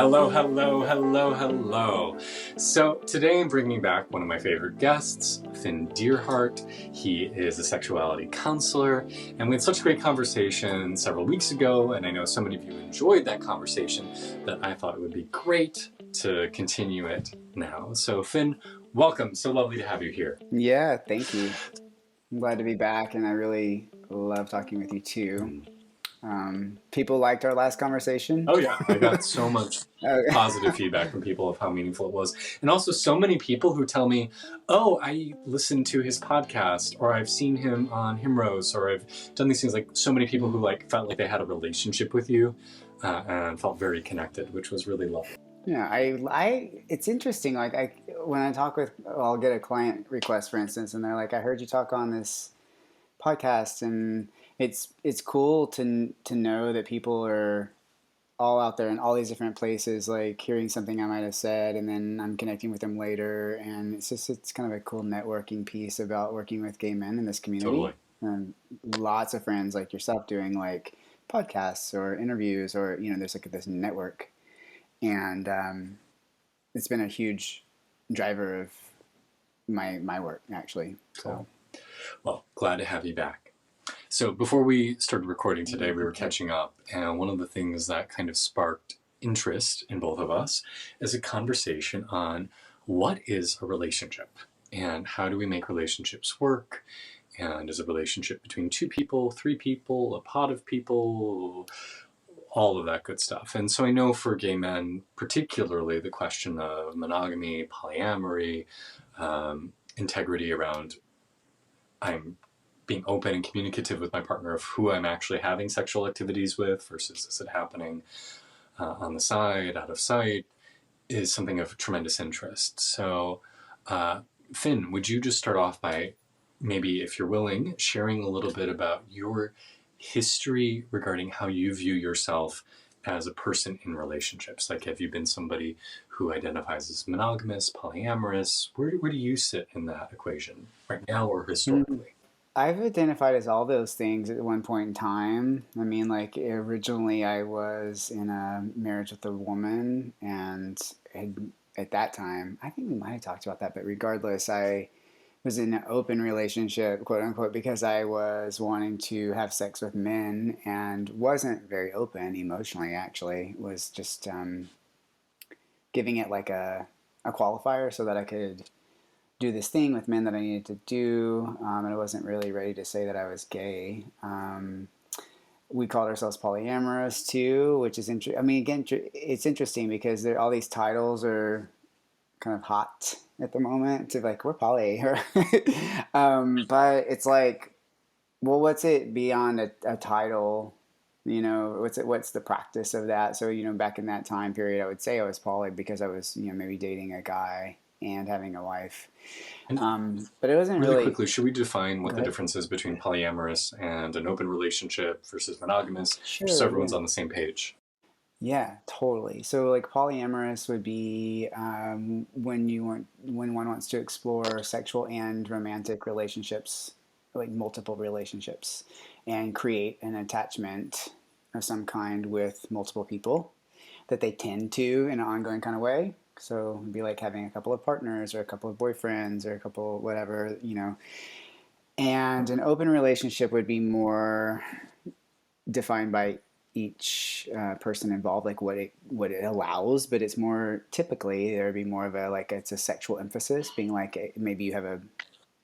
Hello, hello, hello, hello. So today I'm bringing back one of my favorite guests, Finn Deerhart. He is a sexuality counselor, and we had such a great conversation several weeks ago, and I know so many of you enjoyed that conversation that I thought it would be great to continue it now. So Finn, welcome. So lovely to have you here. Yeah, thank you. I'm glad to be back, and I really love talking with you too. People liked our last conversation. Oh yeah, I got so much Oh, positive feedback from people of how meaningful it was. And also so many people who tell me, oh, I listened to his podcast, or I've seen him on Himrose, or I've done these things. Like so many people who felt like they had a relationship with you and felt very connected, which was really lovely. yeah, it's interesting. When I talk with, I'll get a client request, for instance, and they're like, "I heard you talk on this podcast," and it's cool to know that people are all out there in all these different places, like hearing something I might have said, and then I'm connecting with them later, and it's kind of a cool networking piece about working with gay men in this Totally. community. And lots of friends like yourself doing like podcasts or interviews, or there's like this network, and it's been a huge driver of my work actually. Cool. So Well, glad to have you back. So before we started recording today, we were catching up, and one of the things that kind of sparked interest in both of us is a conversation on what is a relationship and how do we make relationships work, and is a relationship between two people, three people, a pot of people, all of that good stuff. And so I know for gay men, particularly the question of monogamy, polyamory, integrity around I'm being open and communicative with my partner of who I'm actually having sexual activities with versus is it happening on the side, out of sight, is something of tremendous interest. So, Finn, would you just start off by maybe, if you're willing, sharing a little bit about your history regarding how you view yourself as a person in relationships? Like, have you been somebody who identifies as monogamous, polyamorous? Where do you sit in that equation right now or historically? I've identified as all those things at one point in time. I mean, like originally I was in a marriage with a woman, and at that time, I think we might have talked about that, but regardless, I was in an open relationship, quote unquote, because I was wanting to have sex with men and wasn't very open emotionally, actually. Was just giving it like a qualifier so that I could do this thing with men that I needed to do, and I wasn't really ready to say that I was gay. We called ourselves polyamorous too, which is interesting. I mean, again, it's interesting because all these titles are kind of hot at the moment. To like, we're poly, but it's like, well, what's it beyond a title? What's the practice of that? So, back in that time period, I would say I was poly because I was, maybe dating a guy and having a wife. And But it wasn't really really. quickly, should we define what Go the ahead. difference is between polyamorous and an open relationship versus monogamous, just so Sure. everyone's Yeah. on the same page? Yeah. Totally. So, like, polyamorous would be when one wants to explore sexual and romantic relationships, like multiple relationships, and create an attachment of some kind with multiple people that they tend to in an ongoing kind of way. So it'd be like having a couple of partners or a couple of boyfriends or a couple whatever. And an open relationship would be more defined by each person involved, like what it allows. But it's more typically there'd be more of a like it's a sexual emphasis, being like maybe you have a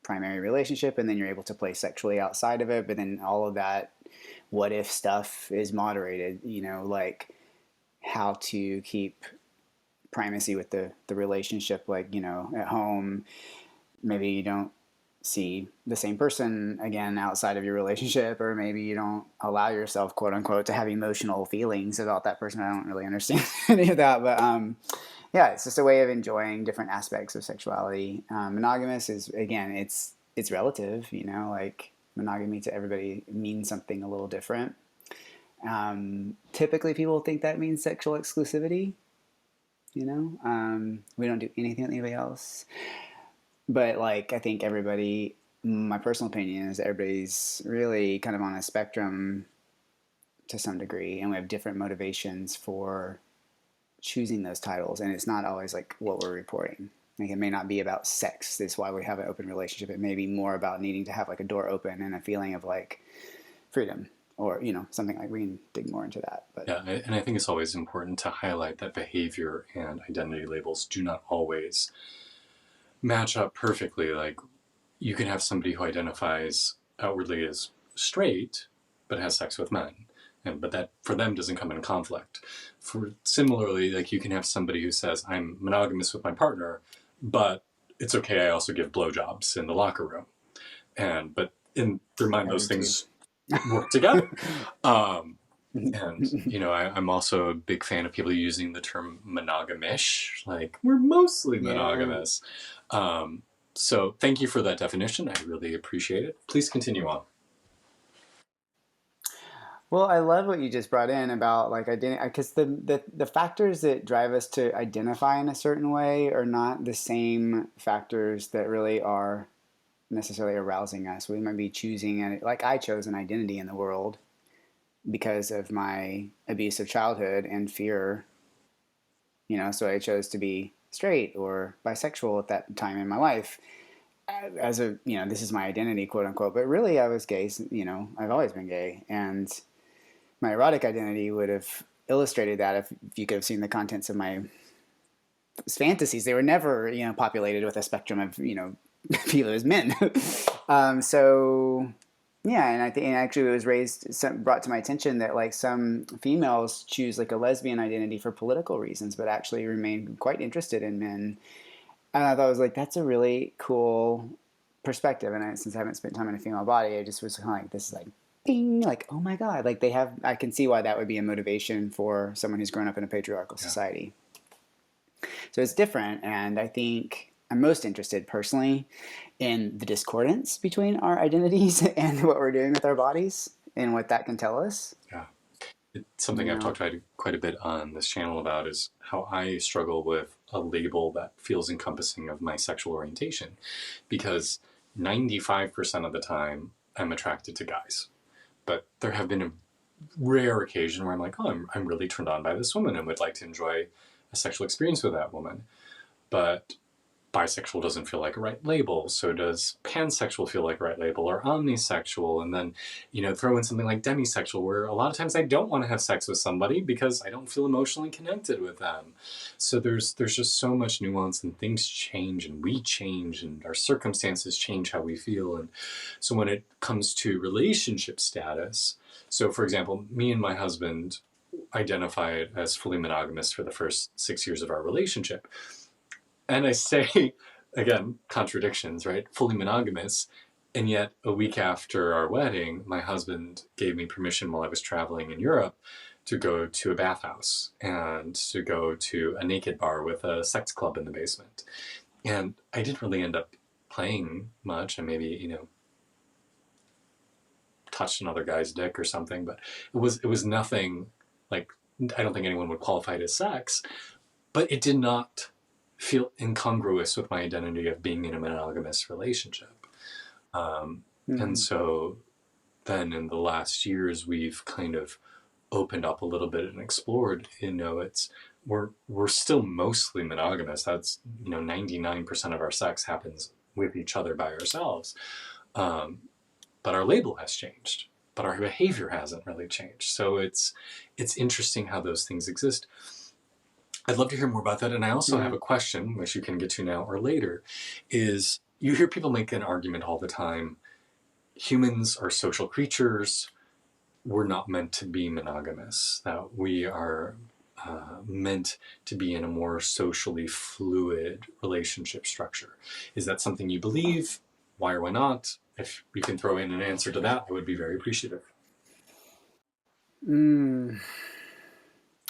primary relationship and then you're able to play sexually outside of it, but then all of that what if stuff is moderated. Like how to keep primacy with the relationship, like at home maybe you don't see the same person again outside of your relationship, or maybe you don't allow yourself, quote unquote, to have emotional feelings about that person. I don't really understand any of that, but yeah, it's just a way of enjoying different aspects of sexuality. Monogamous is, again, it's relative. Like monogamy to everybody means something a little different. Typically people think that means sexual exclusivity. We don't do anything with anybody else. But like, I think everybody, my personal opinion is that everybody's really kind of on a spectrum to some degree, and we have different motivations for choosing those titles, and it's not always like what we're reporting. Like it may not be about sex. That's why we have an open relationship. It may be more about needing to have like a door open and a feeling of like freedom, or something like we can dig more into that. But Yeah, and I think it's always important to highlight that behavior and identity labels do not always match up perfectly. Like you can have somebody who identifies outwardly as straight but has sex with men, but that for them doesn't come in conflict. For similarly, like you can have somebody who says I'm monogamous with my partner, but it's okay, I also give blowjobs in the locker room, but in their mind I those do too. things work together. um, and I'm also a big fan of people using the term monogamish, like we're mostly Yeah. monogamous. um, so thank you for that definition, I really appreciate it. Please continue on. Well, I love what you just brought in about like identity, because the factors that drive us to identify in a certain way are not the same factors that really are necessarily arousing us. We might be choosing, and like I chose an identity in the world because of my abusive childhood and fear, so I chose to be straight or bisexual at that time in my life as a, this is my identity, quote unquote. But really, I was gay. I've always been gay, and my erotic identity would have illustrated that if you could have seen the contents of my fantasies. They were never, populated with a spectrum of, people as men. So yeah, and I think, and actually it was brought to my attention that like some females choose like a lesbian identity for political reasons, but actually remain quite interested in men. And I thought it was like, that's a really cool perspective. And since I haven't spent time in a female body, I just was kind of like, this is like, bing, like, oh my God. Like I can see why that would be a motivation for someone who's grown up in a patriarchal Yeah. society. So it's different. And I think I'm most interested personally in the discordance between our identities and what we're doing with our bodies and what that can tell us. Yeah, it's something I've talked about quite a bit on this channel about is how I struggle with a label that feels encompassing of my sexual orientation, because 95% of the time I'm attracted to guys, but there have been a rare occasion where I'm like, oh, I'm really turned on by this woman and would like to enjoy a sexual experience with that woman. But bisexual doesn't feel like a right label, so does pansexual feel like a right label, or omnisexual, and then throw in something like demisexual, where a lot of times I don't want to have sex with somebody because I don't feel emotionally connected with them. So there's just so much nuance, and things change, and we change, and our circumstances change how we feel. And so when it comes to relationship status, so for example, me and my husband identified as fully monogamous for the first 6 years of our relationship. And I say, again, contradictions, right? Fully monogamous. And yet, a week after our wedding, my husband gave me permission while I was traveling in Europe to go to a bathhouse and to go to a naked bar with a sex club in the basement. And I didn't really end up playing much. And maybe, touched another guy's dick or something, but it was nothing like, I don't think anyone would qualify it as sex, but it did not feel incongruous with my identity of being in a monogamous relationship. And so then in the last years, we've kind of opened up a little bit and explored, we're still mostly monogamous. That's, 99% of our sex happens with each other by ourselves. But our label has changed, but our behavior hasn't really changed. So it's interesting how those things exist. I'd love to hear more about that. And I also have a question, which you can get to now or later, is you hear people make an argument all the time. Humans are social creatures. We're not meant to be monogamous. That we are meant to be in a more socially fluid relationship structure. Is that something you believe? Why or why not? If you can throw in an answer to that, I would be very appreciative.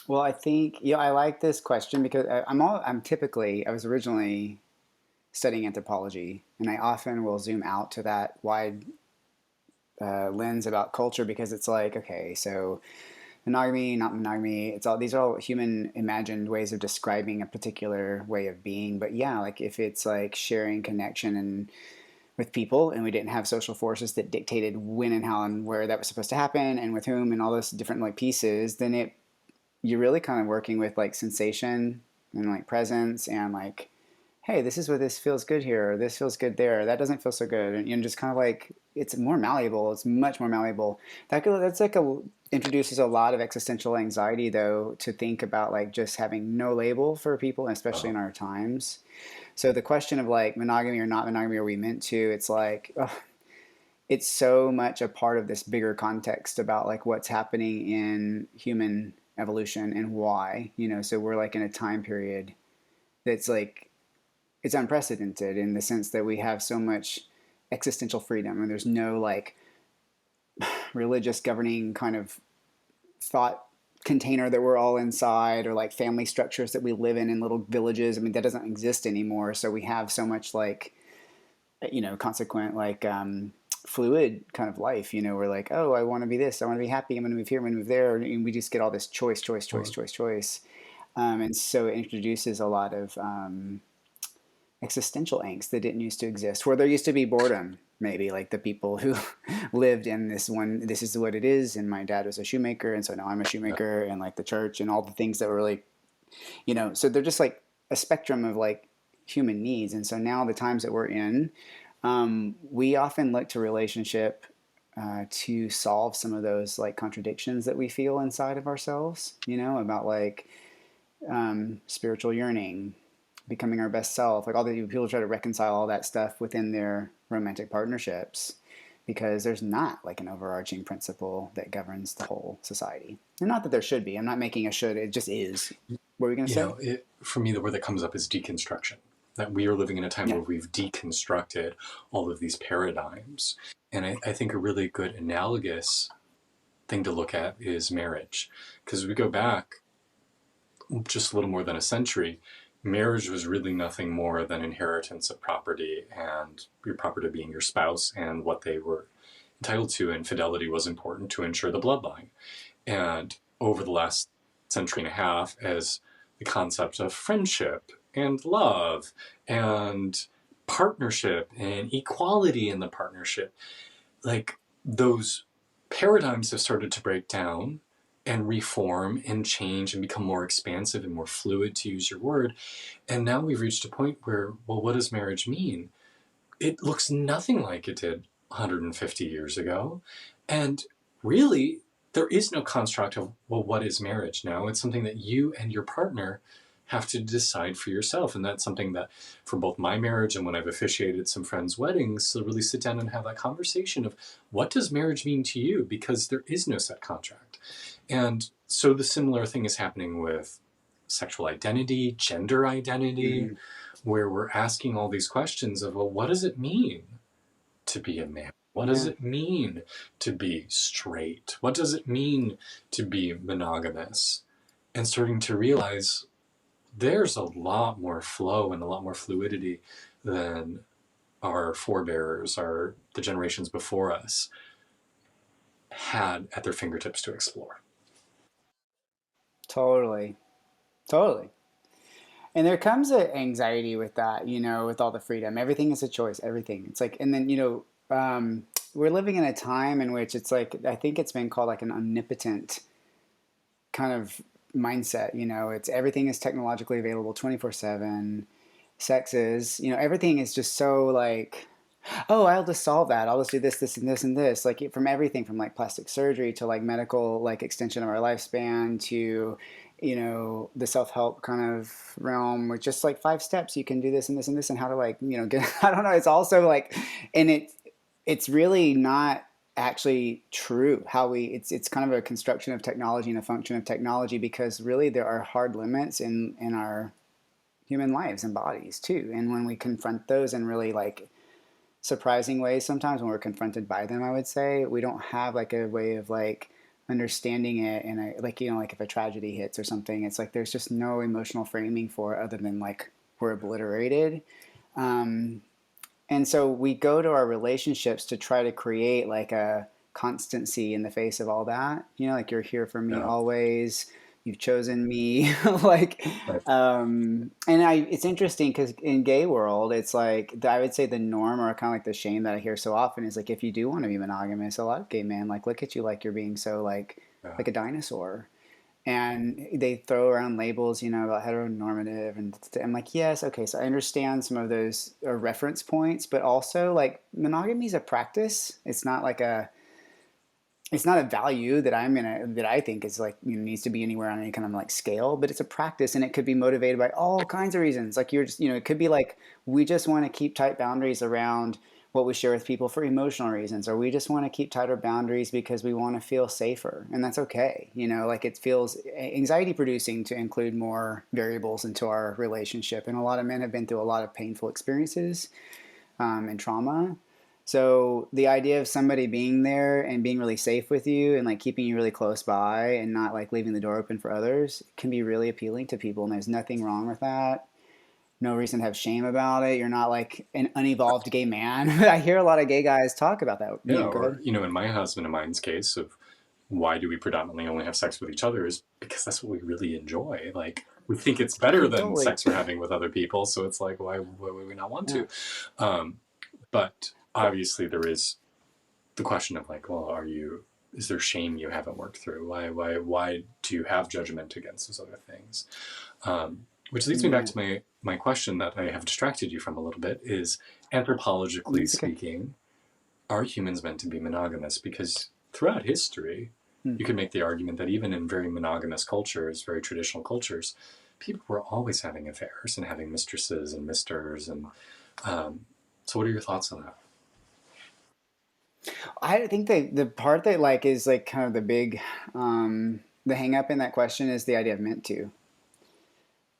Well, I think I like this question because I was originally studying anthropology, and I often will zoom out to that wide lens about culture, because it's like, okay, so monogamy, not monogamy, these are all human imagined ways of describing a particular way of being. But yeah, like if it's like sharing connection and with people, and we didn't have social forces that dictated when and how and where that was supposed to happen and with whom and all those different like pieces, then you're really kind of working with like sensation and like presence and like, hey, this is what this feels good here, or this feels good there, that doesn't feel so good, and you know, just kind of like it's more malleable. It's much more malleable. That's like a introduces a lot of existential anxiety though to think about like just having no label for people, especially Uh, in our times. So the question of like monogamy or not monogamy, are we meant to? It's like ugh, it's so much a part of this bigger context about like what's happening in human evolution and why, you know. So we're like in a time period that's like it's unprecedented in the sense that we have so much existential freedom and there's no like religious governing kind of thought container that we're all inside, or like family structures that we live in little villages. I mean, that doesn't exist anymore. So we have so much like, you know, consequent like fluid kind of life. You know, we're like, oh, I want to be this, I want to be happy, I'm going to move here, I'm going to move there, and we just get all this choice, choice, choice, or, choice, choice. And so it introduces a lot of existential angst that didn't used to exist, where there used to be boredom, maybe like the people who lived in this one, this is what it is, and my dad was a shoemaker, and so now I'm a yeah, shoemaker, and like the church and all the things that were really, you know, so they're just like a spectrum of like human needs. And so now the times that we're in, we often look to relationship to solve some of those like contradictions that we feel inside of ourselves, you know, about like spiritual yearning, becoming our best self. Like all the people try to reconcile all that stuff within their romantic partnerships because there's not like an overarching principle that governs the whole society. And not that there should be. I'm not making a should. It just is. What were we going to you say? know, for me, the word that comes up is deconstruction. That we are living in a time Yeah. where we've deconstructed all of these paradigms. And I think a really good analogous thing to look at is marriage. Because we go back just a little more than a century, marriage was really nothing more than inheritance of property, and your property being your spouse and what they were entitled to, and fidelity was important to ensure the bloodline. And over the last century and a half, as the concept of friendship and love and partnership and equality in the partnership, like those paradigms have started to break down and reform and change and become more expansive and more fluid, to use your word. And now we've reached a point where, well, what does marriage mean? It looks nothing like it did 150 years ago. And really, there is no construct of, well, what is marriage now? It's something that you and your partner have to decide for yourself. And that's something that, for both my marriage and when I've officiated some friends' weddings, to really sit down and have that conversation of what does marriage mean to you? Because there is no set contract. And so the similar thing is happening with sexual identity, gender identity, Mm-hmm. where we're asking all these questions of, well, what does it mean to be a man? What does Yeah. it mean to be straight? What does it mean to be monogamous? And starting to realize there's a lot more flow and a lot more fluidity than our forebears, the generations before us, had at their fingertips to explore. Totally. Totally. And there comes an anxiety with that, you know, with all the freedom. Everything is a choice, everything. It's like, and then, you know, we're living in a time in which it's like, I think it's been called like an omnipotent kind of mindset. You know, it's everything is technologically available 24/7. Sex is, you know, everything is just so like, oh, I'll just solve that. I'll just do this, this, and this, and this. Like from everything from like plastic surgery to like medical, like extension of our lifespan to, you know, the self help kind of realm with just like 5 steps. You can do this and this and this and how to like, you know, get, I don't know. It's also like, and it's really not actually true how we it's kind of a construction of technology and a function of technology because really there are hard limits in our human lives and bodies too, and when we confront those in really like surprising ways sometimes when we're confronted by them, I would say we don't have like a way of like understanding it, and like, you know, like if a tragedy hits or something, it's like there's just no emotional framing for it other than like we're obliterated. um, and so we go to our relationships to try to create like a constancy in the face of all that. You know, like you're here for me Yeah. always. You've chosen me. Like, Right. and it's interesting because in gay world, it's like I would say the norm or kind of like the shame that I hear so often is like if you do want to be monogamous, a lot of gay men like look at you like you're being so like Yeah. a dinosaur, And they throw around labels, about heteronormative, and I'm like, yes, okay, so I understand some of those reference points, but also like monogamy is a practice. It's not a value that I think is like, needs to be anywhere on any kind of like scale, but it's a practice, and it could be motivated by all kinds of reasons. Like, you're just, it could be like, we just want to keep tight boundaries around what we share with people for emotional reasons, or we just want to keep tighter boundaries because we want to feel safer, and that's okay. Like, it feels anxiety producing to include more variables into our relationship, and a lot of men have been through a lot of painful experiences, and trauma. So the idea of somebody being there and being really safe with you and like keeping you really close by and not like leaving the door open for others can be really appealing to people. And there's nothing wrong with that. No reason to have shame about it. You're not like an unevolved gay man. I hear a lot of gay guys talk about that. Yeah, Go or ahead. in my husband and mine's case of why do we predominantly only have sex with each other is because that's what we really enjoy. Like, we think it's better than Totally. sex we're having with other people, so it's like, why would we not want Yeah. to? But obviously there is the question of like, well, is there shame you haven't worked through? Why do you have judgment against those other things? Which leads me back Yeah. to my question that I have distracted you from a little bit is, anthropologically It's okay. speaking, are humans meant to be monogamous? Because throughout history, Hmm. you could make the argument that even in very monogamous cultures, very traditional cultures, people were always having affairs and having mistresses and misters. And so, what are your thoughts on that? I think the part that like is like kind of the hang up in that question is the idea of meant to.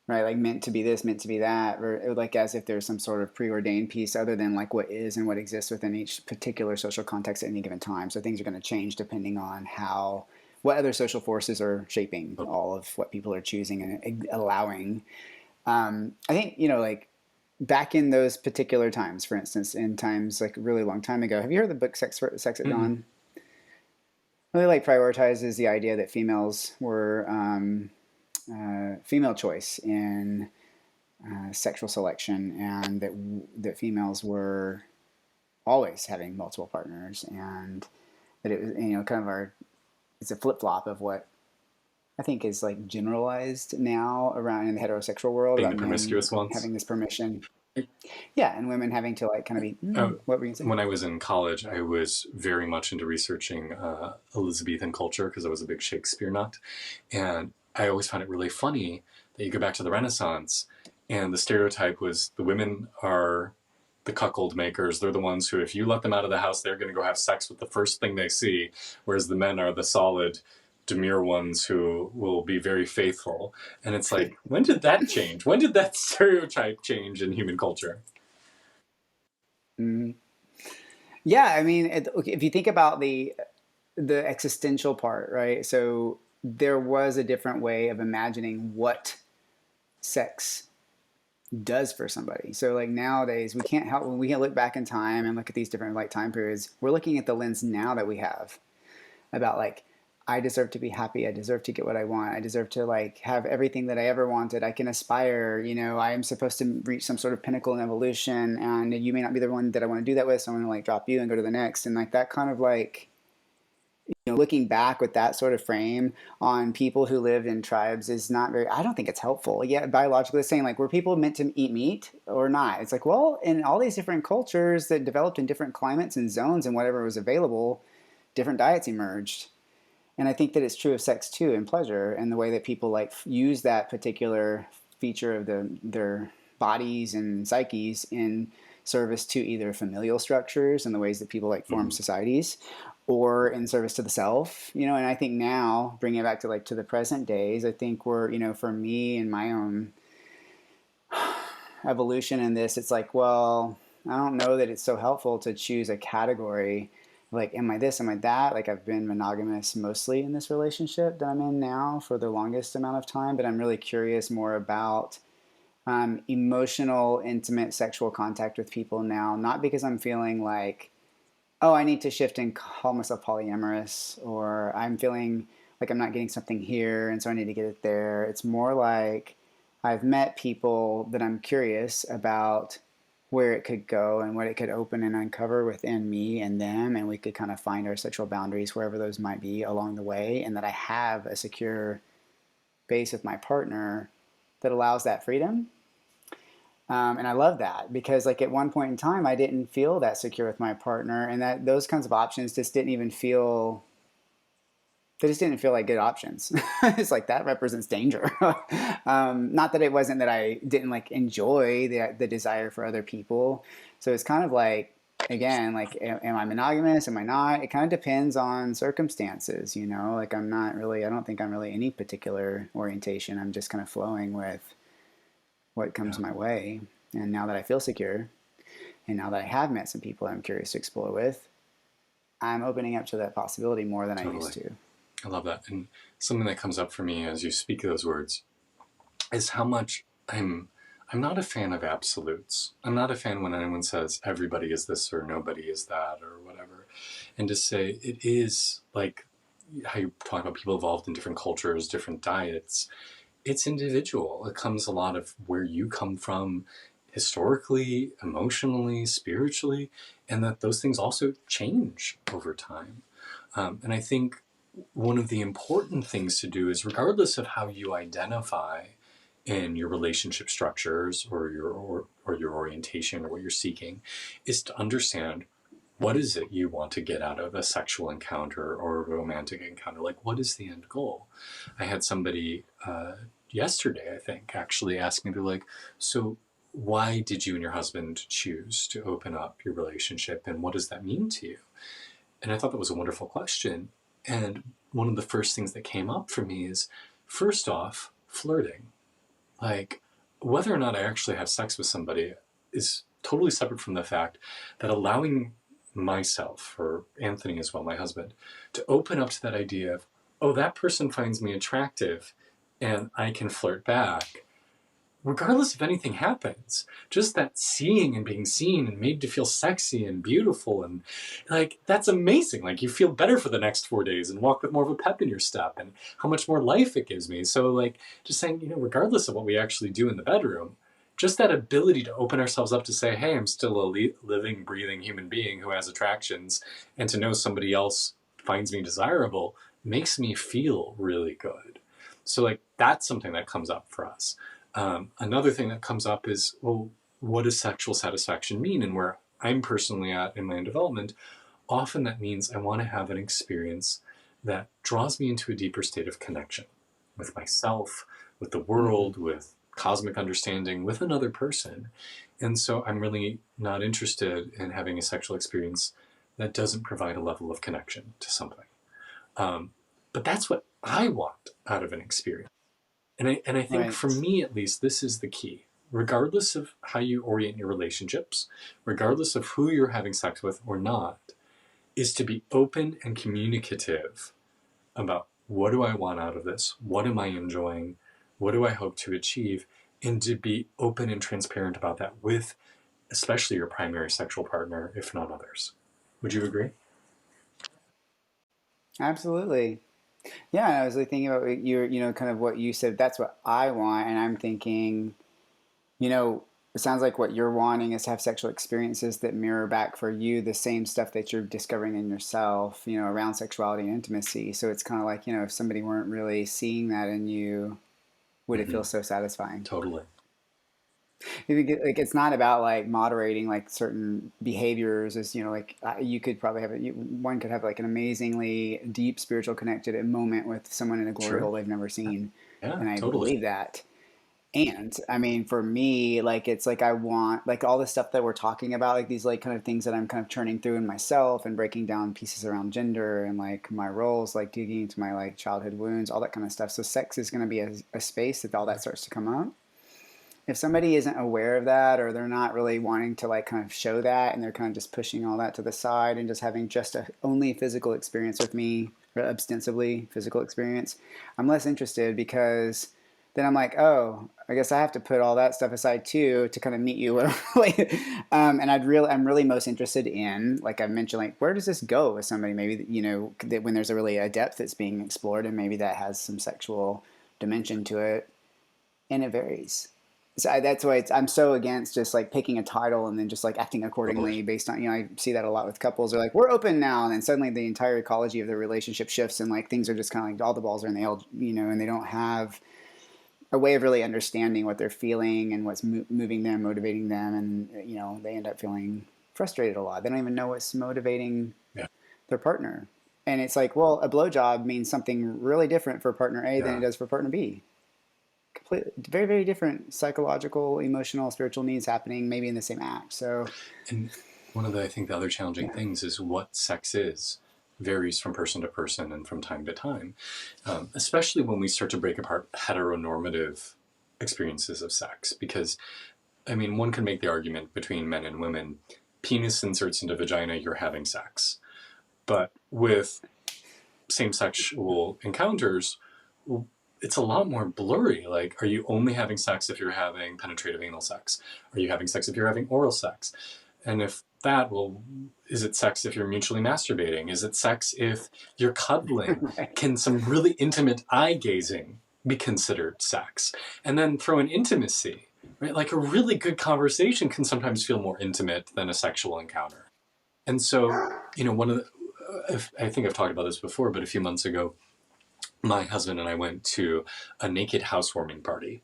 Right, like meant to be this, meant to be that, or like as if there's some sort of preordained piece other than like what is and what exists within each particular social context at any given time. So things are going to change depending on what other social forces are shaping all of what people are choosing and allowing. I think, like back in those particular times, for instance, in times like a really long time ago, have you heard the book Sex at Mm-mm. Dawn? Really like prioritizes the idea that females were female choice in sexual selection, and that females were always having multiple partners, and that it was kind of it's a flip flop of what I think is like generalized now around in the heterosexual world Being about the men promiscuous ones. having this permission, yeah, and women having to like kind of be what were you gonna say? When I was in college, I was very much into researching Elizabethan culture because I was a big Shakespeare nut. And I always found it really funny that you go back to the Renaissance and the stereotype was the women are the cuckold makers. They're the ones who, if you let them out of the house, they're going to go have sex with the first thing they see, whereas the men are the solid, demure ones who will be very faithful. And it's like, when did that change? When did that stereotype change in human culture? Mm. Yeah, I mean, if you think about the existential part, right? So there was a different way of imagining what sex does for somebody. So like nowadays we can't help when we can look back in time and look at these different like time periods. We're looking at the lens now that we have about like I deserve to be happy. I deserve to get what I want. I deserve to like have everything that I ever wanted. I can aspire. I am supposed to reach some sort of pinnacle in evolution, and you may not be the one that I want to do that with. So I'm going to like drop you and go to the next. And like that kind of like looking back with that sort of frame on people who lived in tribes is not very, I don't think it's helpful. Yeah, biologically saying like, were people meant to eat meat or not? It's like, well, in all these different cultures that developed in different climates and zones and whatever was available, different diets emerged. And I think that it's true of sex too, and pleasure, and the way that people like use that particular feature of their bodies and psyches in service to either familial structures and the ways that people like form Mm-hmm. societies, or in service to the self. And I think now bringing it back to like to the present days, I think we're for me and my own evolution in this, it's like, well, I don't know that it's so helpful to choose a category like, am I this, am I that? Like, I've been monogamous mostly in this relationship that I'm in now for the longest amount of time, but I'm really curious more about emotional, intimate, sexual contact with people now, not because I'm feeling like, oh, I need to shift and call myself polyamorous, or I'm feeling like I'm not getting something here, and so I need to get it there. It's more like I've met people that I'm curious about where it could go and what it could open and uncover within me and them, and we could kind of find our sexual boundaries wherever those might be along the way, and that I have a secure base with my partner that allows that freedom. And I love that because, like, at one point in time, I didn't feel that secure with my partner, and that those kinds of options just didn't even feel. They just didn't feel like good options. It's like that represents danger. Not that it wasn't that I didn't like enjoy the desire for other people. So it's kind of like, again, like, am I monogamous? Am I not? It kind of depends on circumstances, you know. Like, I'm not really. I don't think I'm really any particular orientation. I'm just kind of flowing with what Yeah, comes my way. And now that I feel secure, and now that I have met some people I'm curious to explore with, I'm opening up to that possibility more than I used totally. to. I love that. And something that comes up for me as you speak those words is how much I'm not a fan of absolutes. I'm not a fan when anyone says everybody is this or nobody is that or whatever. And to say it is like how you talk about people evolved in different cultures, different diets. It's individual. It comes a lot of where you come from historically, emotionally, spiritually, and that those things also change over time. And I think one of the important things to do is, regardless of how you identify in your relationship structures or your orientation or what you're seeking, is to understand what is it you want to get out of a sexual encounter or a romantic encounter. Like, what is the end goal? I had somebody yesterday, I think, actually ask me, to like, so why did you and your husband choose to open up your relationship, and what does that mean to you? And I thought that was a wonderful question. And one of the first things that came up for me is, first off, flirting. Like, whether or not I actually have sex with somebody is totally separate from the fact that allowing myself, or Anthony as well, my husband, to open up to that idea of, oh, that person finds me attractive and I can flirt back, regardless if anything happens. Just that seeing and being seen and made to feel sexy and beautiful, and like, that's amazing. Like, you feel better for the next 4 days and walk with more of a pep in your step, and how much more life it gives me. So like, just saying, regardless of what we actually do in the bedroom, just that ability to open ourselves up to say, hey, I'm still a living, breathing human being who has attractions, and to know somebody else finds me desirable makes me feel really good. So like, that's something that comes up for us. Another thing that comes up is, well, what does sexual satisfaction mean? And where I'm personally at in my own development, often that means I want to have an experience that draws me into a deeper state of connection with myself, with the Mm-hmm. world, with cosmic understanding, with another person. And so I'm really not interested in having a sexual experience that doesn't provide a level of connection to something. Um, but that's what I want out of an experience. And I think, for Right. me at least, this is the key. Regardless of how you orient your relationships, regardless of who you're having sex with or not, is to be open and communicative about, what do I want out of this? What am I enjoying? What do I hope to achieve? And to be open and transparent about that with especially your primary sexual partner, if not others. Would you agree? Absolutely. Yeah, I was like thinking about kind of what you said. That's what I want, and I'm thinking, you know, it sounds like what you're wanting is to have sexual experiences that mirror back for you the same stuff that you're discovering in yourself, around sexuality and intimacy. So it's kind of like, if somebody weren't really seeing that in you, would it Mm-hmm. feel so satisfying? Totally. Like, it's not about like moderating like certain behaviors. As like, you could probably one could have like an amazingly deep spiritual connected moment with someone in a glory Sure. hole they've never seen, Yeah, and I totally. believe that. And I mean, for me, like, it's like I want like all the stuff that we're talking about, like these like kind of things that I'm kind of churning through in myself and breaking down pieces around gender and like my roles, like digging into my like childhood wounds, all that kind of stuff. So sex is going to be a space that all that starts to come up. If somebody isn't aware of that, or they're not really wanting to like kind of show that, and they're kind of just pushing all that to the side and just having just a only physical experience with me, or ostensibly physical experience, I'm less interested, because then I'm like, oh, I guess I have to put all that stuff aside too to kind of meet you. And I'm really most interested in, like I mentioned, like, where does this go with somebody? Maybe that when there's a depth that's being explored, and maybe that has some sexual dimension to it, and it varies. So that's why I'm so against just like picking a title and then just like acting Totally. accordingly based on, I see that a lot with couples. They're like, we're open now. And then suddenly the entire ecology of their relationship shifts and like things are just kind of like all the balls are in the air, and they don't have a way of really understanding what they're feeling and what's moving them, motivating them. And, they end up feeling frustrated a lot. They don't even know what's motivating Yeah. their partner. And it's like, well, a blowjob means something really different for partner A than it Yeah. does for partner B. Completely, very, very different psychological, emotional, spiritual needs happening maybe in the same act. So, And one of the, I think the other challenging yeah. things is what sex is varies from person to person and from time to time, especially when we start to break apart heteronormative experiences of sex. Because, I mean, one can make the argument between men and women, penis inserts into vagina, you're having sex. But with same sexual encounters, it's a lot more blurry. Like, are you only having sex if you're having penetrative anal sex? Are you having sex if you're having oral sex? And if that, well, is it sex if you're mutually masturbating? Is it sex if you're cuddling? Right. Can some really intimate eye gazing be considered sex? And then throw in intimacy, right? Like a really good conversation can sometimes feel more intimate than a sexual encounter. And so, one of the, I think I've talked about this before, but a few months ago, my husband and I went to a naked housewarming party,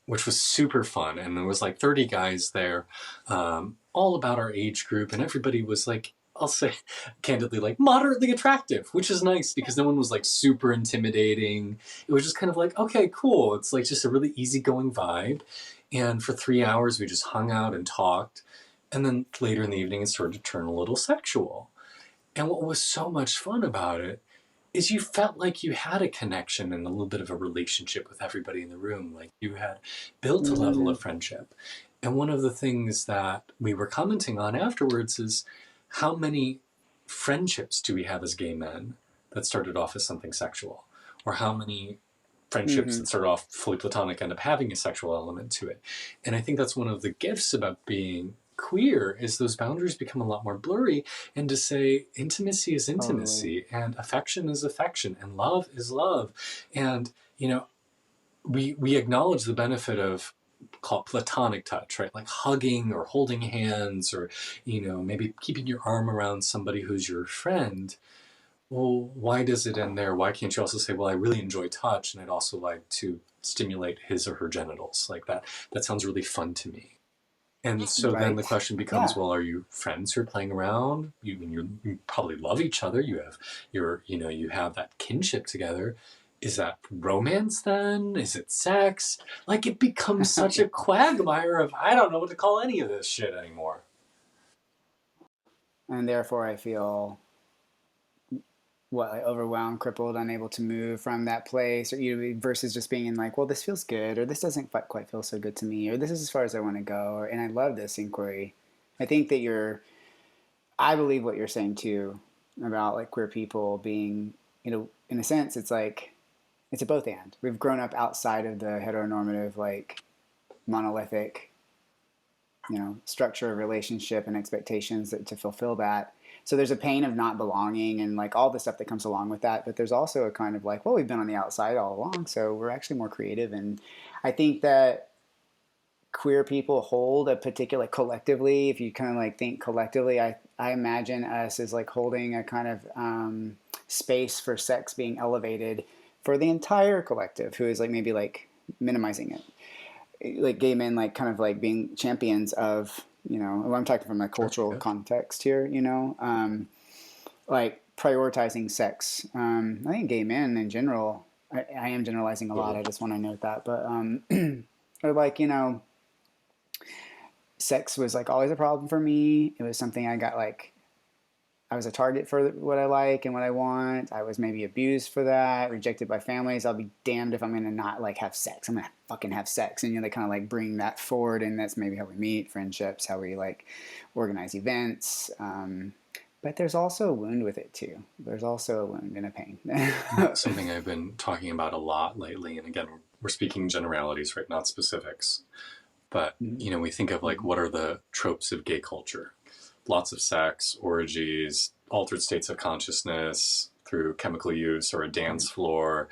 which was super fun. And there was like 30 guys there, all about our age group. And everybody was like, I'll say candidly, like moderately attractive, which is nice because no one was like super intimidating. It was just kind of like, okay, cool. It's like just a really easygoing vibe. And for 3 hours, we just hung out and talked. And then later in the evening, it started to turn a little sexual. And what was so much fun about it is you felt like you had a connection and a little bit of a relationship with everybody in the room. Like you had built a level Mm, of friendship. And one of the things that we were commenting on afterwards is how many friendships do we have as gay men that started off as something sexual? Or how many friendships mm-hmm. that start off fully platonic end up having a sexual element to it? And I think that's one of the gifts about being queer is those boundaries become a lot more blurry, and to say intimacy is Totally. intimacy and affection is affection and love is love. And we acknowledge the benefit of call it platonic touch, right? Like hugging or holding hands, or maybe keeping your arm around somebody who's your friend. Well, why does it end there? Why can't you also say, well, I really enjoy touch and I'd also like to stimulate his or her genitals? Like that sounds really fun to me. And so then the Right. question becomes, Yeah. well, are you friends who are playing around? You probably love each other. You have that kinship together. Is that romance then? Is it sex? Like it becomes such a quagmire of I don't know what to call any of this shit anymore. And therefore, I feel like overwhelmed, crippled, unable to move from that place, or versus just being in like, well, this feels good, or this doesn't quite feel so good to me, or this is as far as I want to go. And I love this inquiry. I think that I believe what you're saying too about like queer people being, in a sense, it's like it's a both and. We've grown up outside of the heteronormative, like monolithic, structure of relationship and expectations to fulfill that. So there's a pain of not belonging and like all the stuff that comes along with that. But there's also a kind of like, well, we've been on the outside all along, so we're actually more creative. And I think that queer people hold a particular, like, collectively, if you kind of like think collectively, I imagine us as like holding a kind of space for sex being elevated for the entire collective who is like maybe like minimizing it, like gay men like kind of like being champions of, I'm talking from a Sure. cultural Yeah. context here, like prioritizing sex. I think gay men in general, I am generalizing a lot, Totally. I just want to note that, but or like, sex was like always a problem for me. It was something I got like, I was a target for what I like and what I want. I was maybe abused for that, rejected by families. I'll be damned if I'm gonna not like have sex. I'm gonna fucking have sex, and they kind of like bring that forward, and that's maybe how we meet, friendships, how we like organize events. But there's also a wound with it too. There's also a wound and a pain. Something I've been talking about a lot lately, and again, we're speaking generalities, right? Not specifics. But, we think of like what are the tropes of gay culture? Lots of sex, orgies, altered states of consciousness through chemical use or a dance floor.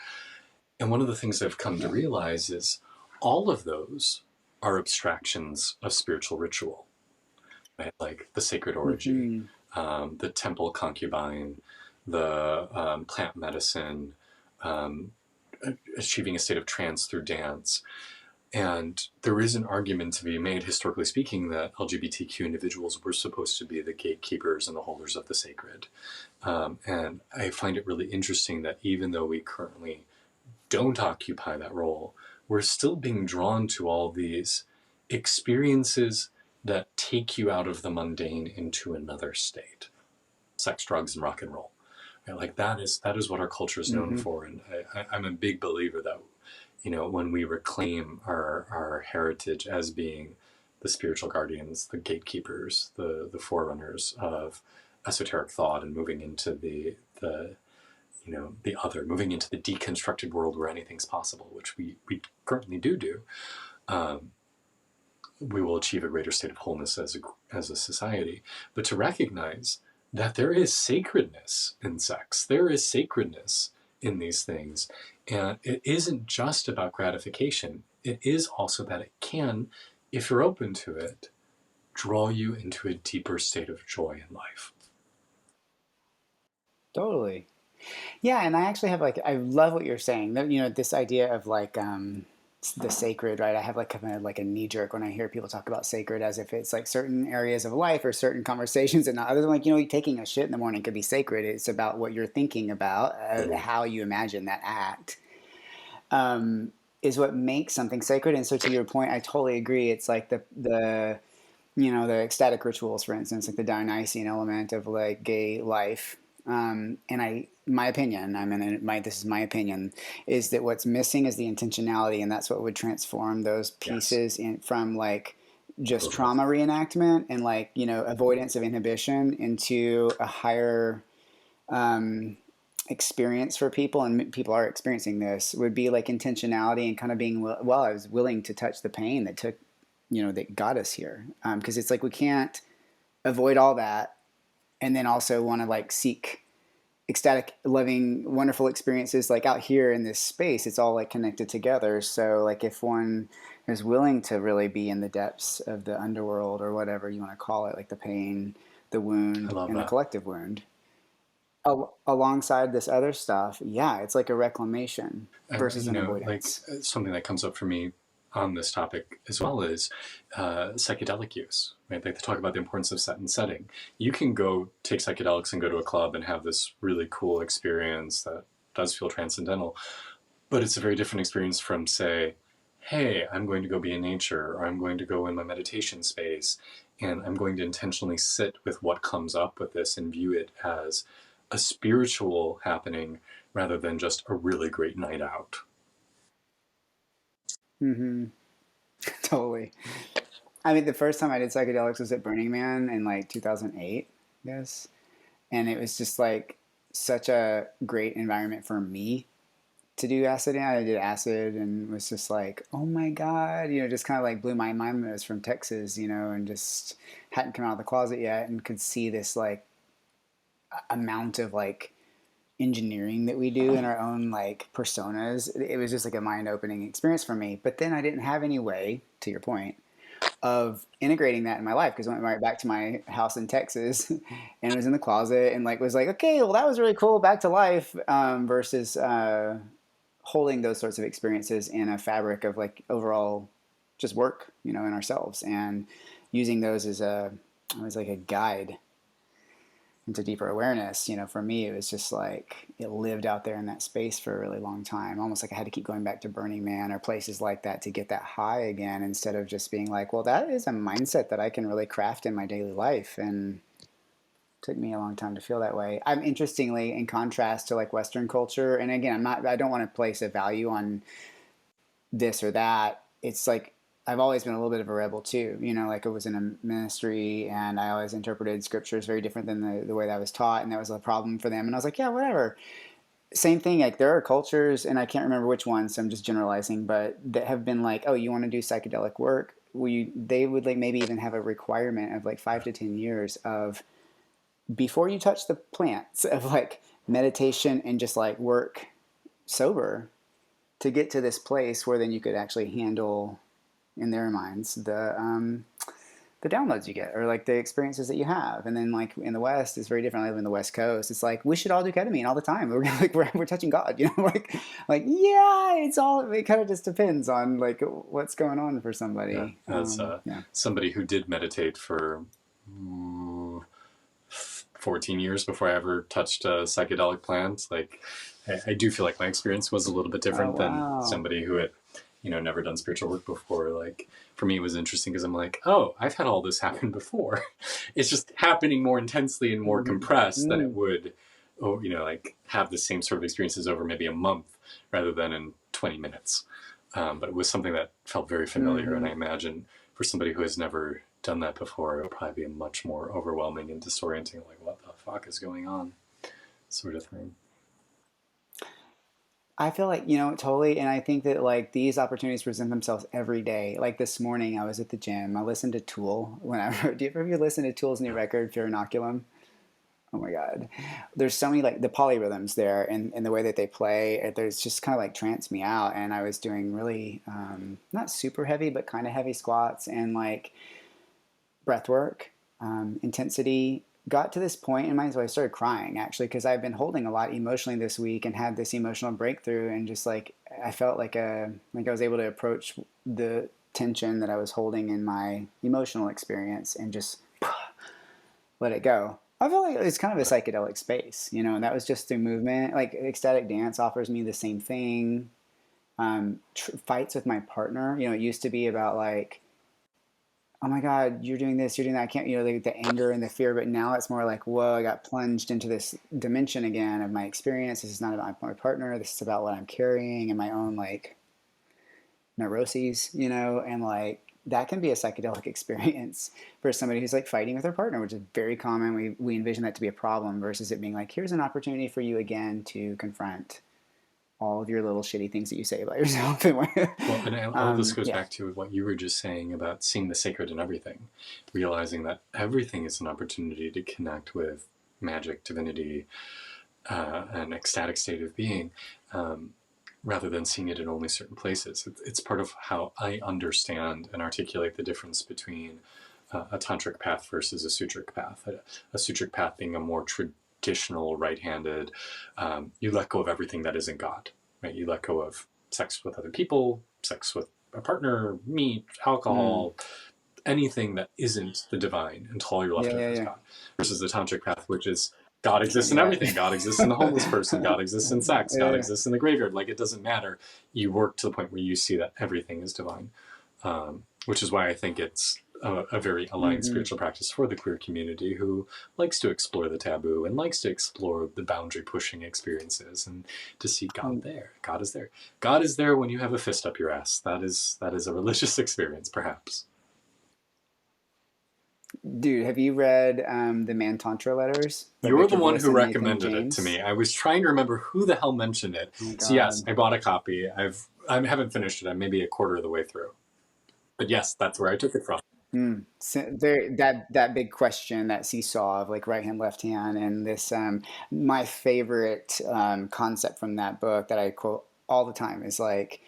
And one of the things I've come to realize is all of those are abstractions of spiritual ritual, right? Like the sacred orgy, Mm-hmm. the temple concubine, the plant medicine, um, achieving a state of trance through dance. And there is an argument to be made, historically speaking, that LGBTQ individuals were supposed to be the gatekeepers and the holders of the sacred. And I find it really interesting that even though we currently don't occupy that role, we're still being drawn to all these experiences that take you out of the mundane into another state. Sex, drugs, and rock and roll. Right? Like that is what our culture is known Mm-hmm. for. And I'm a big believer that, when we reclaim our heritage as being the spiritual guardians, the gatekeepers, the forerunners of esoteric thought, and moving into the other, moving into the deconstructed world where anything's possible, which we currently do, um, we will achieve a greater state of wholeness as a society. But to recognize that there is sacredness in sex, there is sacredness in these things, and it isn't just about gratification. It is also that it can, if you're open to it, draw you into a deeper state of joy in life. Totally. Yeah, and I actually have like I love what you're saying. This idea of like the sacred, right? I have like kind of like a knee jerk when I hear people talk about sacred as if it's like certain areas of life or certain conversations and not others. Like, taking a shit in the morning could be sacred. It's about what you're thinking about, Mm-hmm. how you imagine that act. Um, is what makes something sacred. And so to your point, I totally agree. It's like the ecstatic rituals, for instance, like the Dionysian element of like gay life. And my opinion, this is my opinion, is that what's missing is the intentionality, and that's what would transform those Yes, pieces from like just totally. trauma reenactment and like avoidance of inhibition into a higher um, experience for people, and people are experiencing this. Would be like intentionality and kind of being I was willing to touch the pain that took that got us here, because it's like we can't avoid all that and then also want to like seek ecstatic loving wonderful experiences like out here in this space. It's all like connected together. So like if one is willing to really be in the depths of the underworld or whatever you want to call it, like the pain, the I wound, love and the that. collective wound alongside this other stuff, yeah, it's like a reclamation And versus an like avoidance. something that comes up for me on this topic as well is psychedelic use. Right, like they talk about the importance of set and setting. You can go take psychedelics and go to a club and have this really cool experience that does feel transcendental, but it's a very different experience from, say, hey, I'm going to go be in nature, or I'm going to go in my meditation space, and I'm going to intentionally sit with what comes up with this and view it as a spiritual happening rather than just a really great night out. Mm-hmm. Totally. I mean, the first time I did psychedelics was at Burning Man in like 2008, I guess. And it was just like such a great environment for me to do acid in. I did acid and was just like, oh my God, just kind of like blew my mind. I was from Texas, and just hadn't come out of the closet yet and could see this like amount of like engineering that we do in our own like personas. It was just like a mind opening experience for me. But then I didn't have any way, to your point, of integrating that in my life because I went right back to my house in Texas and was in the closet and like was like, okay, well that was really cool, back to life, versus holding those sorts of experiences in a fabric of like overall just work, in ourselves and using those as as like a guide into deeper awareness. For me, it was just like it lived out there in that space for a really long time. Almost like I had to keep going back to Burning Man or places like that to get that high again, instead of just being like, well, that is a mindset that I can really craft in my daily life. And it took me a long time to feel that way. I'm interestingly, in contrast to like Western culture, and again, I don't want to place a value on this or that. It's like I've always been a little bit of a rebel too. Like I was in a ministry and I always interpreted scriptures very different than the way that I was taught, and that was a problem for them. And I was like, yeah, whatever. Same thing. Like there are cultures, and I can't remember which ones, so I'm just generalizing, but that have been like, oh, you want to do psychedelic work? They would like maybe even have a requirement of like 5 to 10 years of before you touch the plants of like meditation and just like work sober to get to this place where then you could actually handle, in their minds, the downloads you get or like the experiences that you have. And then like in the West, it's very different. I live in the West Coast. It's like we should all do ketamine all the time. We're like we're touching God, you know, like yeah, it's all, it kind of just depends on like what's going on for Yeah. somebody. As Yeah. somebody who did meditate for 14 years before I ever touched a psychedelic plant, like I do feel like my experience was a little bit Oh different than wow. somebody who had, never done spiritual work before. Like for me, it was interesting because I'm like, oh, I've had all this happen before. It's just happening more intensely and more Mm-hmm. compressed than it Mm. would, like have the same sort of experiences over maybe a month rather than in 20 minutes. But it was something that felt very familiar, and Mm-hmm. I imagine for somebody who has never done that before, it'll probably be much more overwhelming and disorienting. Like, what the fuck is going on? Sort of thing. I feel like, totally. And I think that like these opportunities present themselves every day. Like this morning, I was at the gym. I listened to Tool. Whenever, do you ever listen to Tool's new record, Fear Inoculum? Oh my God. There's so many like the polyrhythms there and the way that they play. There's just kind of like trance me out. And I was doing really, not super heavy, but kind of heavy squats and like breath work, intensity. Got to this point in my life, I started crying actually because I've been holding a lot emotionally this week and had this emotional breakthrough and just like I felt like I was able to approach the tension that I was holding in my emotional experience and just let it go. I feel like it's kind of a psychedelic space, and that was just through movement. Like ecstatic dance offers me the same thing. Fights with my partner, it used to be about like, oh my God, you're doing this, you're doing that. I can't, the anger and the fear. But now it's more like, whoa, I got plunged into this dimension again of my experience. This is not about my partner. This is about what I'm carrying and my own like neuroses, and like that can be a psychedelic experience for somebody who's like fighting with their partner, which is very common. We envision that to be a problem versus it being like, here's an opportunity for you again to confront all of your little shitty things that you say about yourself. Well, and all this goes Yeah. back to what you were just saying about seeing the sacred in everything, realizing that everything is an opportunity to connect with magic, divinity, an ecstatic state of being, rather than seeing it in only certain places. It's part of how I understand and articulate the difference between a tantric path versus a sutric path. A sutric path being a more traditional right-handed, you let go of everything that isn't God, right? You let go of sex with other people, sex with a partner, meat, Mm. alcohol, anything that isn't the divine until all you're left Yeah, with yeah, is yeah. God. Versus the tantric path, which is God Can't exists do in that. everything. God exists in the homeless person. God exists in sex. God Yeah. exists in the graveyard. Like it doesn't matter. You work to the point where you see that everything is divine, which is why I think it's a very aligned Mm-hmm. spiritual practice for the queer community who likes to explore the taboo and likes to explore the boundary pushing experiences and to see God there. God is there. God is there when you have a fist up your ass. That is a religious experience, perhaps. Dude, have you read the Man Tantra letters by You're the Richard one who Bliss and Nathan recommended it to James? me. I was trying to remember who the hell mentioned it. Oh my So yes, God. I bought a copy. I haven't finished it. I'm maybe a quarter of the way through. But yes, that's where I took it from. Mm. So there, that big question, that seesaw of like right hand, left hand, and this my favorite concept from that book that I quote all the time is like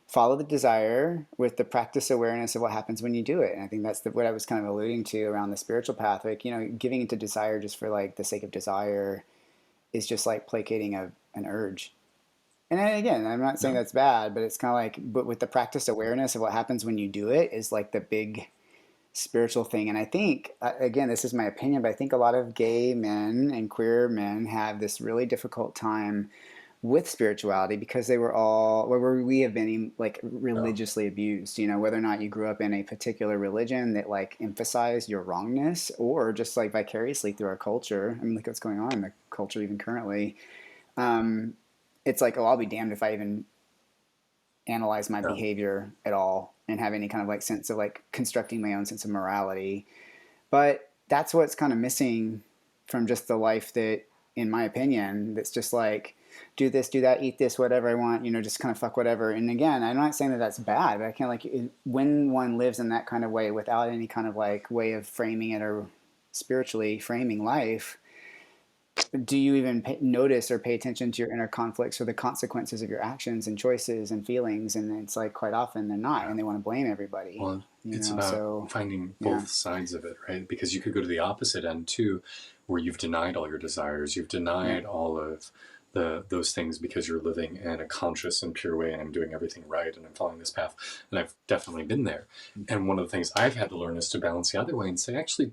follow the desire with the practice awareness of what happens when you do it. And I think that's what I was kind of alluding to around the spiritual path. Like giving into desire just for like the sake of desire is just like placating an urge. And then again, I'm not saying No. that's bad, but it's kind of like, but with the practice awareness of what happens when you do it is like the big spiritual thing. And I think, again, this is my opinion, but I think a lot of gay men and queer men have this really difficult time with spirituality because they were all, where we have been like No. religiously abused, whether or not you grew up in a particular religion that like emphasized your wrongness or just like vicariously through our culture. I mean, look what's going on in the culture even currently. Um, it's like, oh, I'll be damned if I even analyze my No. behavior at all and have any kind of like sense of like constructing my own sense of morality. But that's what's kind of missing from just the life that, in my opinion, that's just like do this, do that, eat this, whatever I want, just kind of fuck whatever. And again, I'm not saying that that's bad, but I can't like when one lives in that kind of way without any kind of like way of framing it or spiritually framing life, do you even notice or pay attention to your inner conflicts or the consequences of your actions and choices and feelings? And it's like quite often they're not, Yeah. and they want to blame everybody. Well, You it's know, about so finding yeah, both sides of it, right? Because you could go to the opposite end too, where you've denied all your desires, you've yeah, denied all of those things because you're living in a conscious and pure way, and I'm doing everything right, and I'm following this path, and I've definitely been there. And one of the things I've had to learn is to balance the other way and say, actually,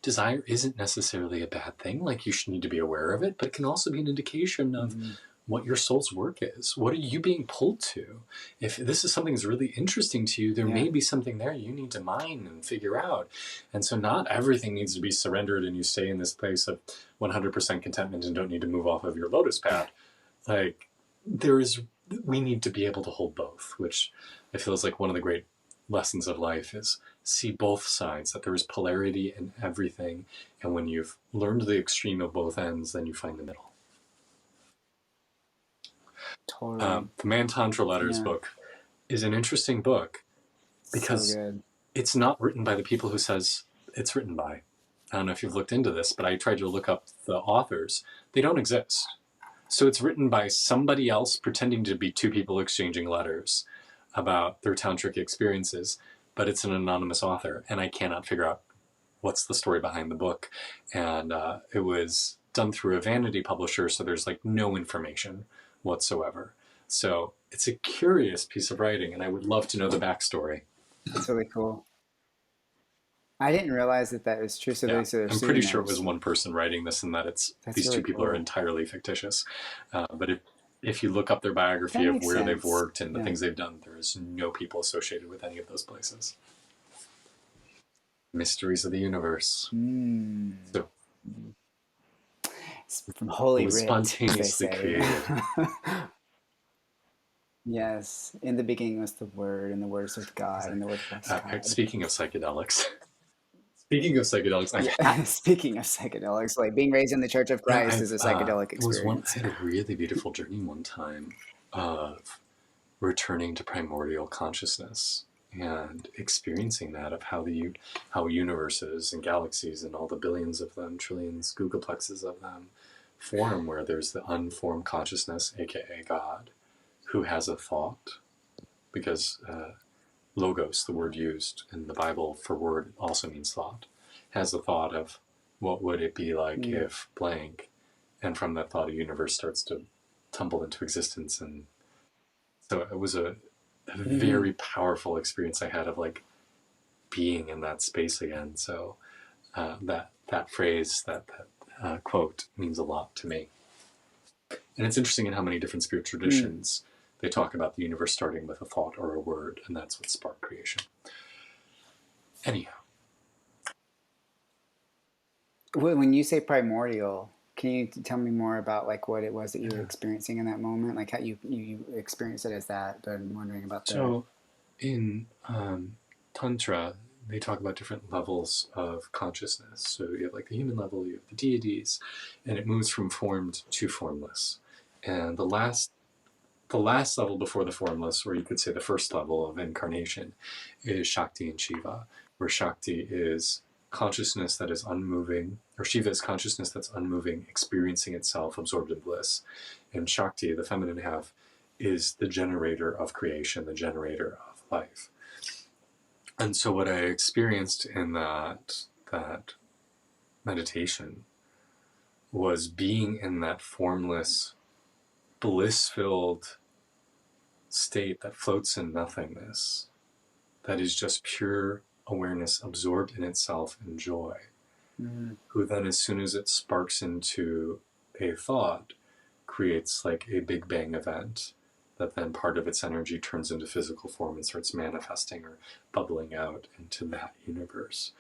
desire isn't necessarily a bad thing. Like, you should need to be aware of it, but it can also be an indication of mm-hmm. what your soul's work is. What are you being pulled to? If this is something that's really interesting to you, there Yeah, may be something there you need to mine and figure out. And so not everything needs to be surrendered and you stay in this place of 100% contentment and don't need to move off of your lotus path. Like, we need to be able to hold both, which I feel is like one of the great lessons of life is see both sides, that there is polarity in everything. And when you've learned the extreme of both ends, then you find the middle. totally. The Man Tantra Letters Yeah, book is an interesting book so because good. it's not written by the people who says it's written by. I don't know if you've looked into this, but I tried to look up the authors. They don't exist. So it's written by somebody else pretending to be two people exchanging letters about their tantric experiences, but it's an anonymous author, and I cannot figure out what's the story behind the book. And it was done through a vanity publisher, so there's like no information whatsoever. So it's a curious piece of writing, and I would love to know the backstory. That's really cool. I didn't realize that that was true. So Yeah, those are I'm pretty sure it pseudonyms. was one person writing this, and that it's That's these two really people are cool. entirely fictitious. But if you look up their biography That of makes where they've sense. worked and the Yeah. things they've done, there is no people associated with any of those places. Mysteries of the universe. Mm. So It's from it Holy was Writ, as they spontaneously say. created. Yes. In the beginning was the Word, and the Word was with God, and the Word was God. Speaking of psychedelics, speaking of psychedelics, Yeah. Speaking of psychedelics, like being raised in the Church of yeah, Christ is a psychedelic I experience. had a really beautiful journey one time of returning to primordial consciousness and experiencing that of how universes and galaxies and all the billions of them, trillions, googleplexes of them form, where there's the unformed consciousness, aka God, who has a thought, because logos, the word used in the Bible for word, also means thought, has a thought of what would it be like Mm. if blank, and from that thought a universe starts to tumble into existence. And so it was a Mm-hmm. very powerful experience I had of like being in that space again. So that phrase, that quote means a lot to me. And it's interesting in how many different spiritual Mm. traditions they talk about the universe starting with a thought or a word, and that's what sparked creation. Anyhow, When you say primordial, can you tell me more about like what it was that you were experiencing in that moment? Like how you experienced it as that, but I'm wondering about the. so in Tantra, they talk about different levels of consciousness. So you have like the human level, you have the deities, and it moves from formed to formless. And the last level before the formless, or you could say the first level of incarnation, is Shakti and Shiva, where Shakti is consciousness that is unmoving, or Shiva is consciousness that's unmoving, experiencing itself, absorbed in bliss. And Shakti, the feminine half, is the generator of creation, the generator of life. And so what I experienced in that meditation was being in that formless, bliss-filled state that floats in nothingness, that is just pure awareness absorbed in itself in joy, Mm. who then, as soon as it sparks into a thought, creates like a Big Bang event that then part of its energy turns into physical form and starts manifesting or bubbling out into that universe.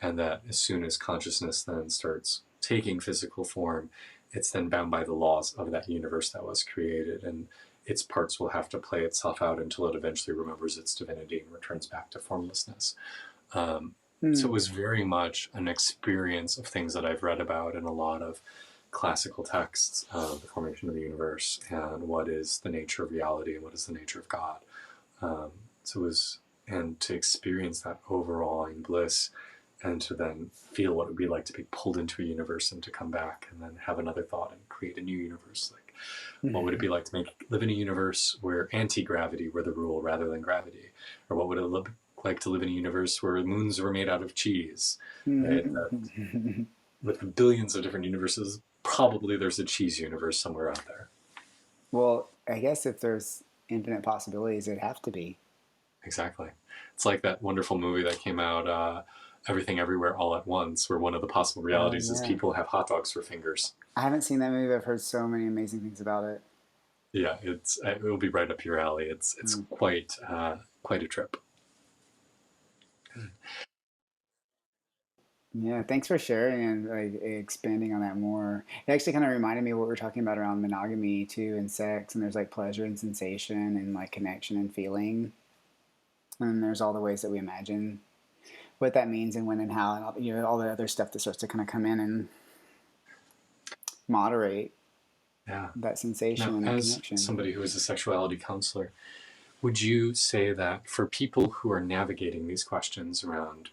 And that as soon as consciousness then starts taking physical form, it's then bound by the laws of that universe that was created. And its parts will have to play itself out until it eventually remembers its divinity and returns back to formlessness. So it Mm. was very much an experience of things that I've read about in a lot of classical texts of the formation of the universe and what is the nature of reality and what is the nature of God. So it was, and to experience that overawing bliss and to then feel what it would be like to be pulled into a universe and to come back and then have another thought and create a new universe. Like, what would it be like to live in a universe where anti-gravity were the rule rather than gravity? Or what would it look like to live in a universe where moons were made out of cheese? Right? With billions of different universes, probably there's a cheese universe somewhere out there. Well, I guess if there's infinite possibilities, it'd have to be. Exactly. It's like that wonderful movie that came out, Everything Everywhere All at Once, where one of the possible Oh, realities is yeah. people have hot dogs for fingers. I haven't seen that movie, but I've heard so many amazing things about it. Yeah, it will be right up your alley. It's quite a trip. Yeah, thanks for sharing and like expanding on that more. It actually kind of reminded me of what we were talking about around monogamy too and sex, and there's like pleasure and sensation and like connection and feeling. And there's all the ways that we imagine what that means and when and how and all, all the other stuff that starts to kind of come in and moderate Yeah. that sensation Now, and that as connection. somebody who is a sexuality counselor, would you say that for people who are navigating these questions around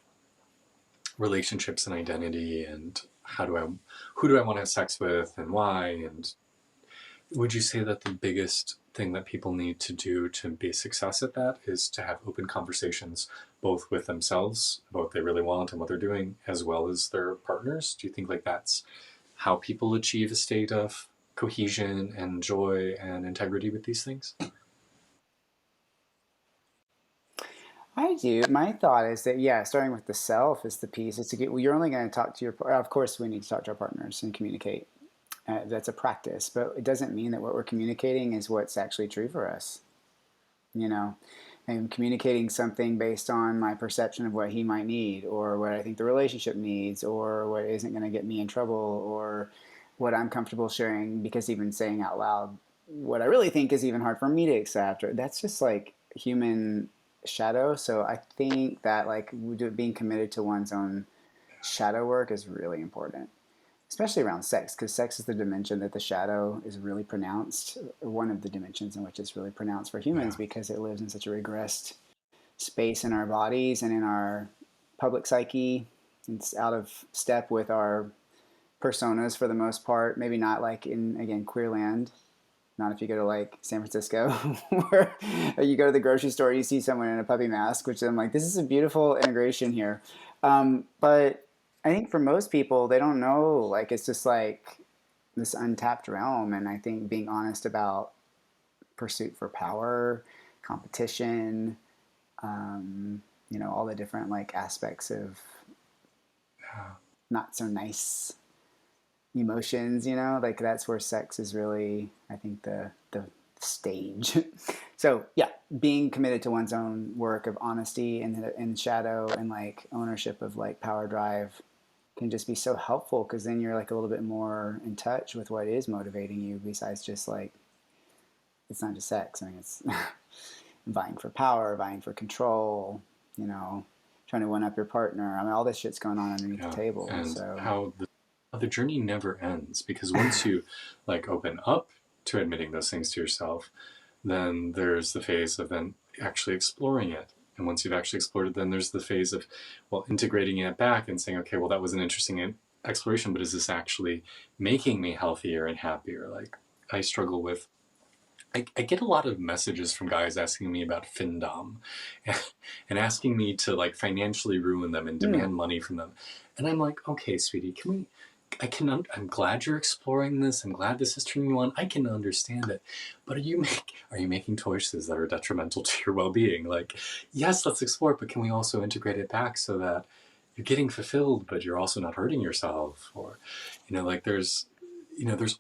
relationships and identity and who do I want to have sex with and why, and would you say that the biggest thing that people need to do to be a success at that is to have open conversations both with themselves about what they really want and what they're doing, as well as their partners? Do you think like that's how people achieve a state of cohesion and joy and integrity with these things? I do. My thought is that yeah, starting with the self is the piece. Is to get. Well, you're only going to talk to your. Of course, we need to talk to our partners and communicate. That's a practice, but it doesn't mean that what we're communicating is what's actually true for us. You know, I'm communicating something based on my perception of what he might need, or what I think the relationship needs, or what isn't going to get me in trouble, or what I'm comfortable sharing. Because even saying out loud what I really think is even hard for me to accept. Or that's just like human shadow. So I think that like being committed to one's own shadow work is really important, especially around sex, because sex is the dimension that the shadow is really pronounced, one of the dimensions in which it's really pronounced for humans, Yeah. because it lives in such a regressed space in our bodies and in our public psyche. It's out of step with our personas for the most part. Maybe not like in, again, queer land. Not if you go to like San Francisco, where you go to the grocery store, you see someone in a puppy mask, which I'm like, this is a beautiful integration here. But I think for most people, they don't know. Like, it's just like this untapped realm. And I think being honest about pursuit for power, competition, all the different like aspects of not so nice emotions, like that's where sex is really, I think, the stage. So yeah, being committed to one's own work of honesty and shadow and like ownership of like power drive can just be so helpful, because then you're like a little bit more in touch with what is motivating you, besides just like, it's not just sex. I mean, it's vying for power, vying for control, you know trying to one up your partner. I mean, all this shit's going on underneath the Yeah. table. And So how the journey never ends, because once you like open up to admitting those things to yourself, then there's the phase of then actually exploring it. And once you've actually explored it, then there's the phase of, well, integrating it back and saying, okay, well, that was an interesting exploration, but is this actually making me healthier and happier? Like, I struggle with, I get a lot of messages from guys asking me about findom and asking me to like financially ruin them and demand money from them. And I'm like, okay, sweetie, I'm glad you're exploring this. I'm glad this is turning you on. I can understand it. But are you making choices that are detrimental to your well-being? Like, yes, let's explore it, but can we also integrate it back so that you're getting fulfilled, but you're also not hurting yourself? Or, like there's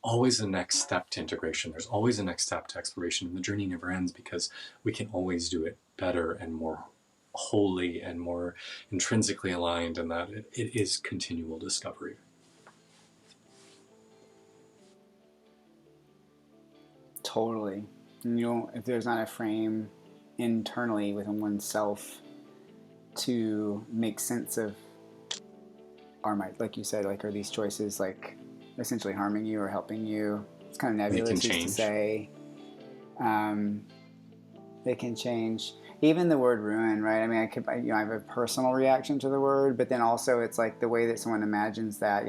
always a next step to integration. There's always a next step to exploration. And the journey never ends, because we can always do it better and more wholly and more intrinsically aligned, and that it is continual discovery. totally. And if there's not a frame internally within oneself to make sense of, like you said, like, are these choices like essentially harming you or helping you? It's kind of They can nebulous, used to change. say. Um, they can change. even the word ruin, right? I mean, I have a personal reaction to the word, but then also it's like the way that someone imagines that,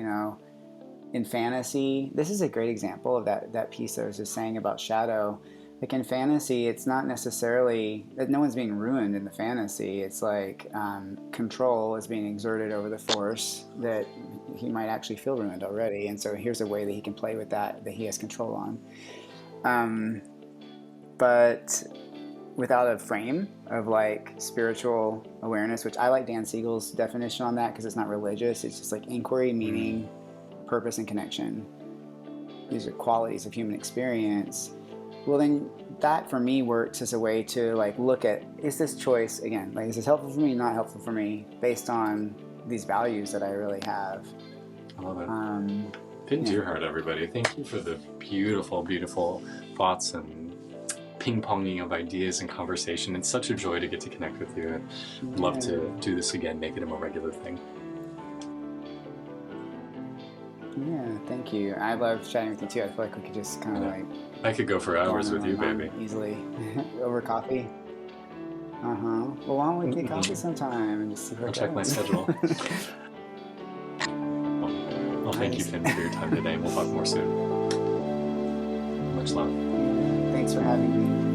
in fantasy. This is a great example of that piece I was just saying about shadow. Like in fantasy, it's not necessarily that no one's being ruined in the fantasy. It's like control is being exerted over the force that he might actually feel ruined already, and so here's a way that he can play with that he has control on. But without a frame of like spiritual awareness, which I like Dan Siegel's definition on that because it's not religious. It's just like inquiry, meaning, purpose, and connection. These are qualities of human experience. Well, then that for me works as a way to like look at, is this choice, again, like is this helpful for me, not helpful for me, based on these values that I really have. I love it. Finn Deerhart, everybody. Thank you for the beautiful, beautiful thoughts and ping-ponging of ideas and conversation. It's such a joy to get to connect with you. I'd love to do this again, make it a more regular thing. Yeah, thank you. I love chatting with you too. I feel like we could just kind of like... I could go for hours with you, baby. Easily. Over coffee. Well, why don't we get coffee sometime and just see where I'll check my schedule. Well, thank you, Finn, for your time today. We'll talk more soon. Much love. Thanks for having me.